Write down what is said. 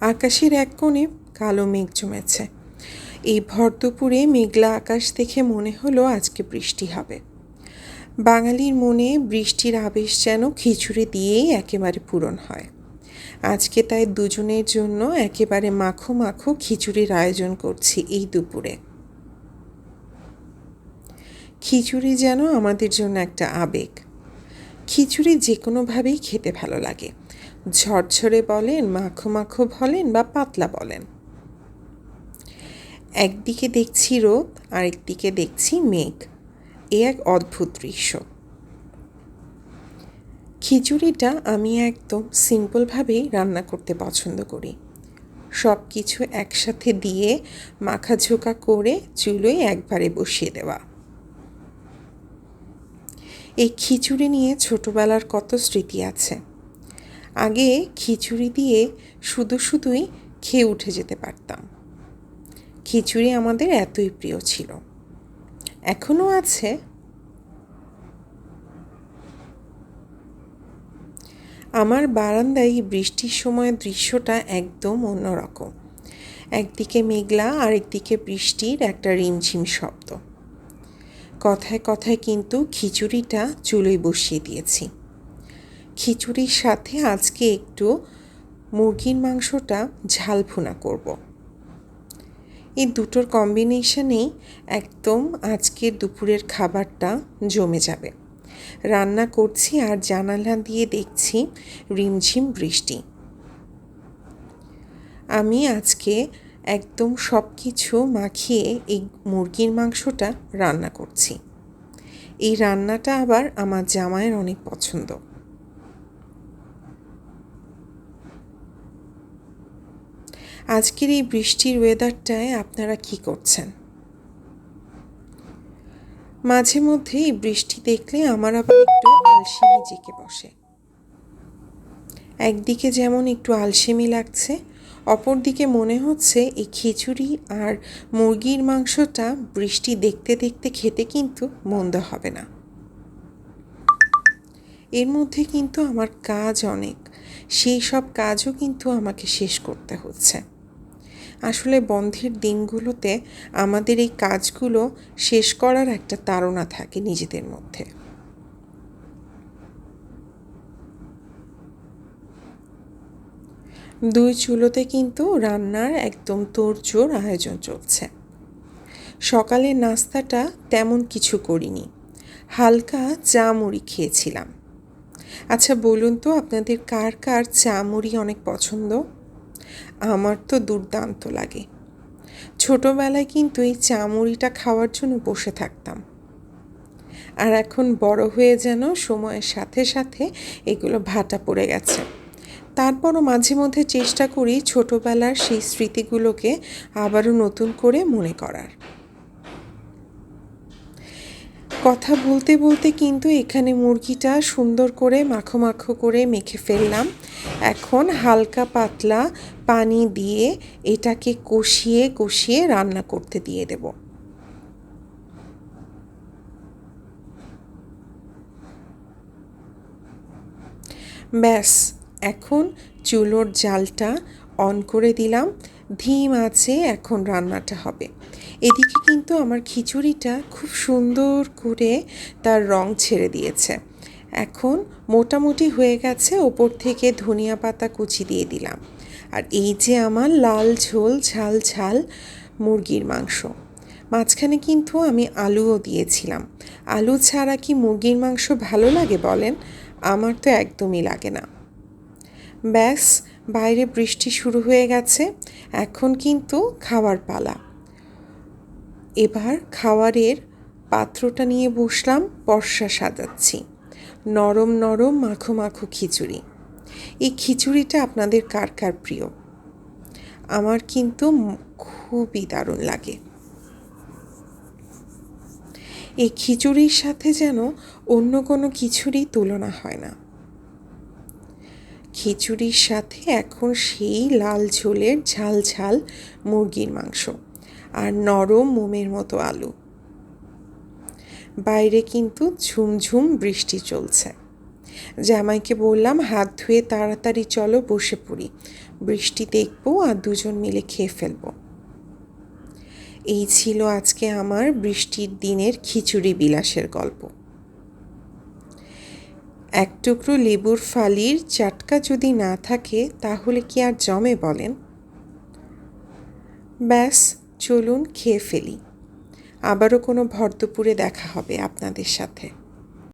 আকাশের এক কোণে কালো মেঘ জমেছে। এই ভর দুপুরে মেঘলা আকাশ দেখে মনে হলো আজকে বৃষ্টি হবে। বাঙালির মনে বৃষ্টির আবেশ যেন খিচুড়ি দিয়েই একেবারে পূরণ হয়। আজকে তাই দুজনের জন্য একেবারে মাখো মাখো খিচুড়ির আয়োজন করছি এই দুপুরে। খিচুড়ি যেন আমাদের জন্য একটা আবেগ। খিচুড়ি যে কোনোভাবেই খেতে ভালো লাগে, ঝরঝরে বলেন, মাখো মাখো বলেন বা পাতলা বলেন। একদিকে দেখছি রোদ, আরেকদিকে দেখছি মেঘ। এ এক অদ্ভুত দৃশ্য। খিচুড়িটা আমি একদম সিম্পলভাবেই রান্না করতে পছন্দ করি। সব কিছু একসাথে দিয়ে মাখাঝোকা করে চুলোয় একবারে বসিয়ে দেওয়া। এই খিচুড়ি নিয়ে ছোটবেলার কত স্মৃতি আছে। আগে খিচুড়ি দিয়ে শুধুই খেয়ে উঠে যেতে পারতাম। খিচুড়ি আমাদের এতই প্রিয় ছিল, এখনও আছে। আমার বারান্দায় বৃষ্টির সময় দৃশ্যটা একদম অন্যরকম। একদিকে মেঘলা, আরেকদিকে বৃষ্টির একটা রিমঝিম শব্দ। কথায় কথায় কিন্তু খিচুড়িটা চুলোয় বসিয়ে দিয়েছি। খিচুড়ির সাথে আজকে একটু মুরগির মাংসটা ঝাল ভুনা করব। এই দুটোর কম্বিনেশনেই একদম আজকের দুপুরের খাবারটা জমে যাবে। রান্না করছি আর জানালা দিয়ে দেখছি রিমঝিম বৃষ্টি। আমি আজকে একদম সব কিছু মাখিয়ে এই মুরগির মাংসটা রান্না করছি। এই রান্নাটা আবার আমার জামাইয়ের অনেক পছন্দ। আজকের এই বৃষ্টির ওয়েদারটায় আপনারা কি করছেন? মাঝে মধ্যে এই বৃষ্টি দেখলে আমার আবার একটু আলসেমি জেঁকে বসে। একদিকে যেমন একটু আলসেমি লাগছে, অপরদিকে মনে হচ্ছে এই খিচুড়ি আর মুরগির মাংসটা বৃষ্টি দেখতে দেখতে খেতে কিন্তু মন্দ হবে না। এর মধ্যে কিন্তু আমার কাজ অনেক, সেই সব কাজও কিন্তু আমাকে শেষ করতে হচ্ছে। আসলে বন্ধের দিনগুলোতে আমাদের এই কাজগুলো শেষ করার একটা তাড়না থাকে নিজেদের মধ্যে। দুই চুলোতে কিন্তু রান্নার একদম তোড়জোড় আয়োজন চলছে। সকালের নাস্তাটা তেমন কিছু করিনি, হালকা চা মুড়ি খেয়েছিলাম। আচ্ছা বলুন তো, আপনাদের কার কার চা মুড়ি অনেক পছন্দ? আমার তো দুর্দান্ত লাগে। ছোটোবেলায় কিন্তু এই চা মুড়িটা খাওয়ার জন্য বসে থাকতাম, আর এখন বড় হয়ে যেন সময়ের সাথে সাথে এগুলো ভাটা পড়ে গেছে। তারপরও মাঝে মধ্যে চেষ্টা করি ছোটোবেলার সেই স্মৃতিগুলোকে আবারও নতুন করে মনে করার। কথা বলতে বলতে কিন্তু এখানে মুরগিটা সুন্দর করে মাখো মাখো করে মেখে ফেললাম। এখন হালকা পাতলা পানি দিয়ে এটাকে কষিয়ে কষিয়ে রান্না করতে দিয়ে দেব। ব্যাস, এখন চুলোর জালটা অন করে দিলাম। ধিম আঁচে এখন রান্নাটা হবে। এদিকে কিন্তু আমার খিচুড়িটা খুব সুন্দর করে তার রং ছেড়ে দিয়েছে। এখন মোটামুটি হয়ে গেছে, ওপর থেকে ধনিয়া পাতা কুচি দিয়ে দিলাম। আর এই যে আমার লাল ঝোল ঝাল ঝাল মুরগির মাংস। মাঝখানে কিন্তু আমি আলুও দিয়েছিলাম। আলু ছাড়া কি মুরগির মাংস ভালো লাগে বলেন? আমার তো একদমই লাগে না। ব্যাস, বাইরে বৃষ্টি শুরু হয়ে গেছে, এখন কিন্তু খাওয়ার পালা। এবার খাওয়ারের পাত্রটা নিয়ে বসলাম, পরশা সাজাচ্ছি। নরম নরম মাখো মাখো খিচুড়ি। এই খিচুড়িটা আপনাদের কার কার প্রিয়? আমার কিন্তু খুবই দারুণ লাগে। এই খিচুড়ির সাথে যেন অন্য কোনো কিছুরই তুলনা হয় না। খিচুড়ির সাথে এখন সেই লাল ঝোলের ঝাল ঝাল মুরগির মাংস আর নরম মোমের মতো আলু। বাইরে কিন্তু ঝুমঝুম বৃষ্টি চলছে। জামাইকে বললাম হাত ধুয়ে তাড়াতাড়ি চলো বসে পড়ি, বৃষ্টি দেখব আর দুজন মিলে খেয়ে ফেলব। এই ছিল আজকে আমার বৃষ্টির দিনের খিচুড়ি বিলাসের গল্প। এক টুকরো লেবুর ফালির চাটকা যদি না থাকে তাহলে কি আর জমে বলেন? ব্যাস, চলুন খেয়ে ফেলি। আবারও কোনো ভর দুপুরে দেখা হবে আপনাদের সাথে।